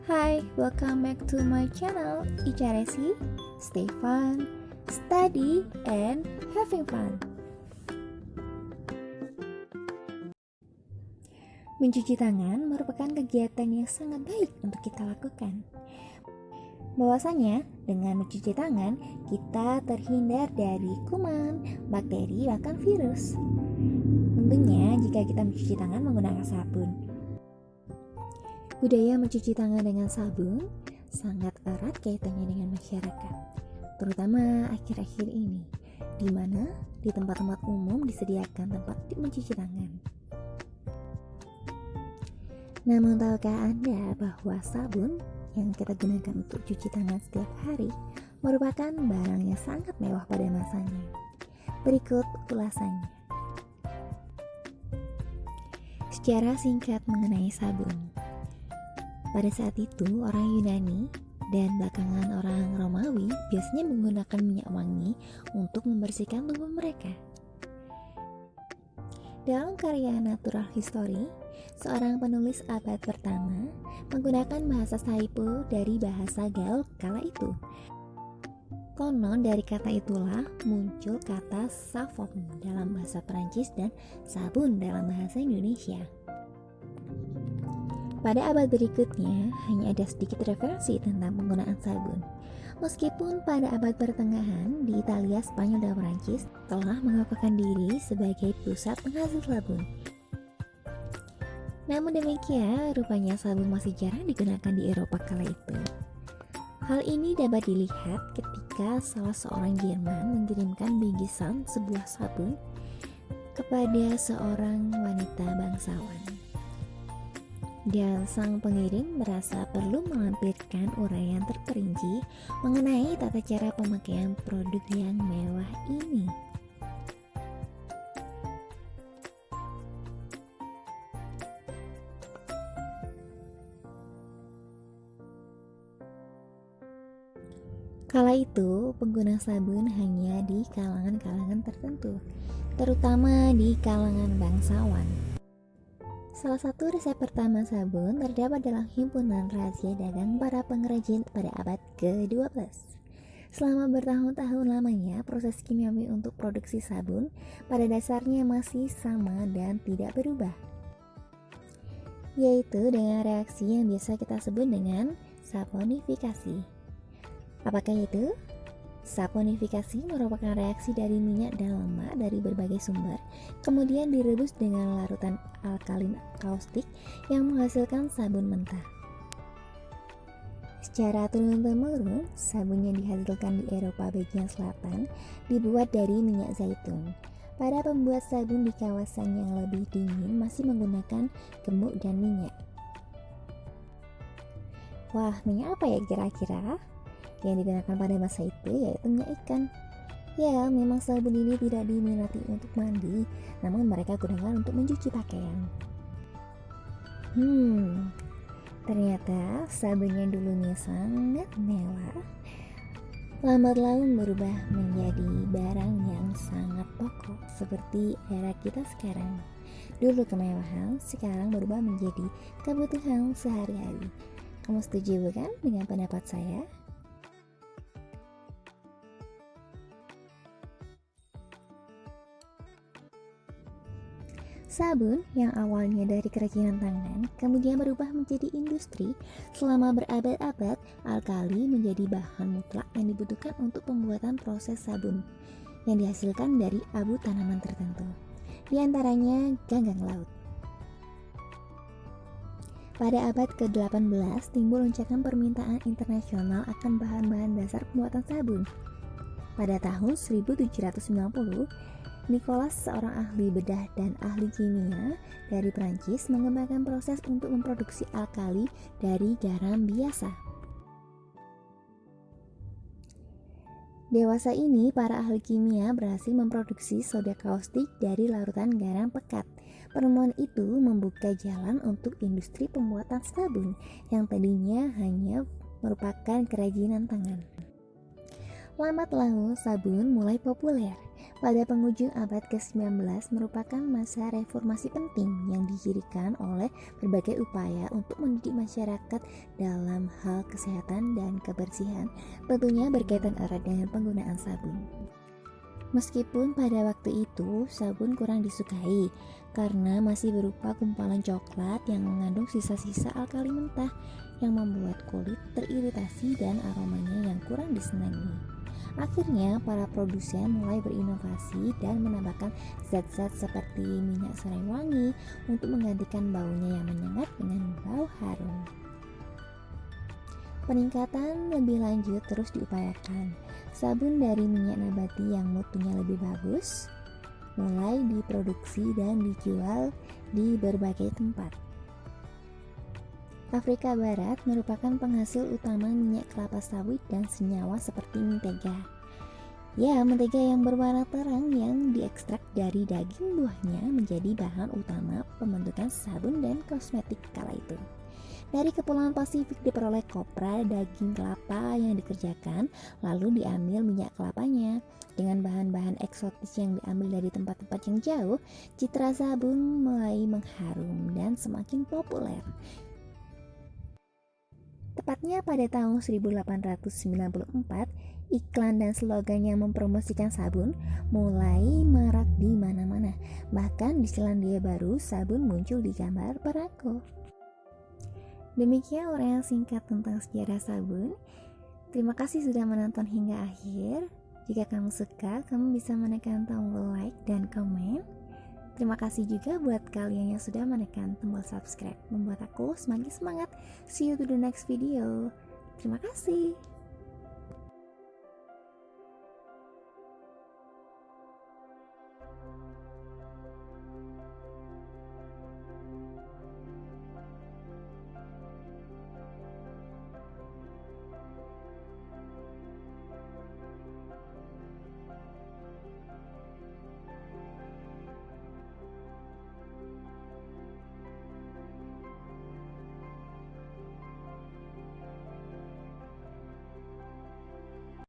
Hi, welcome back to my channel Icaresi. Stay fun, study, and having fun. Mencuci tangan merupakan kegiatan yang sangat baik untuk kita lakukan. Bahwasanya dengan mencuci tangan kita terhindar dari kuman, bakteri, bahkan virus. Tentunya jika kita mencuci tangan menggunakan sabun. Budaya mencuci tangan dengan sabun sangat erat kaitannya dengan masyarakat, terutama akhir-akhir ini, di mana di tempat-tempat umum disediakan tempat mencuci tangan. Namun tahukah Anda bahwa sabun yang kita gunakan untuk cuci tangan setiap hari merupakan barang yang sangat mewah pada masanya? Berikut ulasannya. Secara singkat mengenai sabun. Pada saat itu, orang Yunani dan belakangan orang Romawi biasanya menggunakan minyak wangi untuk membersihkan tubuh mereka. Dalam karya Natural History, seorang penulis abad pertama menggunakan bahasa Saipo dari bahasa Gaul kala itu. Konon dari kata itulah muncul kata savon dalam bahasa Perancis dan sabun dalam bahasa Indonesia. Pada abad berikutnya, hanya ada sedikit referensi tentang penggunaan sabun. Meskipun pada abad pertengahan, di Italia, Spanyol, dan Perancis telah mengakukan diri sebagai pusat penghasil sabun. Namun demikian, rupanya sabun masih jarang digunakan di Eropa kala itu. Hal ini dapat dilihat ketika salah seorang Jerman mengirimkan bingkisan sebuah sabun kepada seorang wanita bangsawan. Dan sang pengirim merasa perlu melampirkan uraian terperinci mengenai tata cara pemakaian produk yang mewah ini. Kala itu, pengguna sabun hanya di kalangan-kalangan tertentu, terutama di kalangan bangsawan. Salah satu resep pertama sabun terdapat dalam himpunan rahasia dagang para pengrajin pada abad ke-12. Selama bertahun-tahun lamanya, proses kimiawi untuk produksi sabun pada dasarnya masih sama dan tidak berubah, yaitu dengan reaksi yang biasa kita sebut dengan saponifikasi. Apakah itu? Saponifikasi merupakan reaksi dari minyak dan lemak dari berbagai sumber, kemudian direbus dengan larutan alkalin kaustik yang menghasilkan sabun mentah. Secara turun-temurun, sabun yang dihasilkan di Eropa bagian selatan dibuat dari minyak zaitun. Para pembuat sabun di kawasan yang lebih dingin masih menggunakan gemuk dan minyak. Wah, minyak apa ya kira-kira? Yang digunakan pada masa itu yaitu minyak ikan. Ya, memang sabun ini tidak diminati untuk mandi, namun mereka gunakan untuk mencuci pakaian. Ternyata sabun yang dulunya sangat mewah lambat laun berubah menjadi barang yang sangat pokok seperti era kita sekarang. Dulu kemewahan, sekarang berubah menjadi kebutuhan sehari-hari. Kamu setuju bukan dengan pendapat saya? Sabun yang awalnya dari kerajinan tangan kemudian berubah menjadi industri. Selama berabad-abad, alkali menjadi bahan mutlak yang dibutuhkan untuk pembuatan proses sabun yang dihasilkan dari abu tanaman tertentu, di antaranya ganggang laut. Pada abad ke-18 timbul lonjakan permintaan internasional akan bahan-bahan dasar pembuatan sabun. Pada tahun 1790, Nicholas, seorang ahli bedah dan ahli kimia dari Prancis, mengembangkan proses untuk memproduksi alkali dari garam biasa. Dewasa ini, para ahli kimia berhasil memproduksi soda kaustik dari larutan garam pekat. Penemuan itu membuka jalan untuk industri pembuatan sabun yang tadinya hanya merupakan kerajinan tangan. Lambat laun, sabun mulai populer. Pada penghujung abad ke-19 merupakan masa reformasi penting yang didirikan oleh berbagai upaya untuk mendidik masyarakat dalam hal kesehatan dan kebersihan, tentunya berkaitan erat dengan penggunaan sabun. Meskipun pada waktu itu sabun kurang disukai karena masih berupa gumpalan coklat yang mengandung sisa-sisa alkali mentah yang membuat kulit teriritasi dan aromanya yang kurang disenangi. Akhirnya, para produsen mulai berinovasi dan menambahkan zat-zat seperti minyak serai wangi untuk menggantikan baunya yang menyengat dengan bau harum. Peningkatan lebih lanjut terus diupayakan. Sabun dari minyak nabati yang mutunya lebih bagus mulai diproduksi dan dijual di berbagai tempat. Afrika Barat merupakan penghasil utama minyak kelapa sawit dan senyawa seperti mentega. Ya, mentega yang berwarna terang yang diekstrak dari daging buahnya menjadi bahan utama pembentukan sabun dan kosmetik kala itu. Dari Kepulauan Pasifik diperoleh kopra daging kelapa yang dikerjakan, lalu diambil minyak kelapanya. Dengan bahan-bahan eksotis yang diambil dari tempat-tempat yang jauh, citra sabun mulai mengharum dan semakin populer. Tepatnya pada tahun 1894, iklan dan slogan yang mempromosikan sabun mulai marak di mana-mana. Bahkan di Selandia Baru, sabun muncul di gambar perako. Demikian uraian singkat tentang sejarah sabun. Terima kasih sudah menonton hingga akhir. Jika kamu suka, kamu bisa menekan tombol like dan komen. Terima kasih juga buat kalian yang sudah menekan tombol subscribe, membuat aku semakin semangat. See you to the next video. Terima kasih.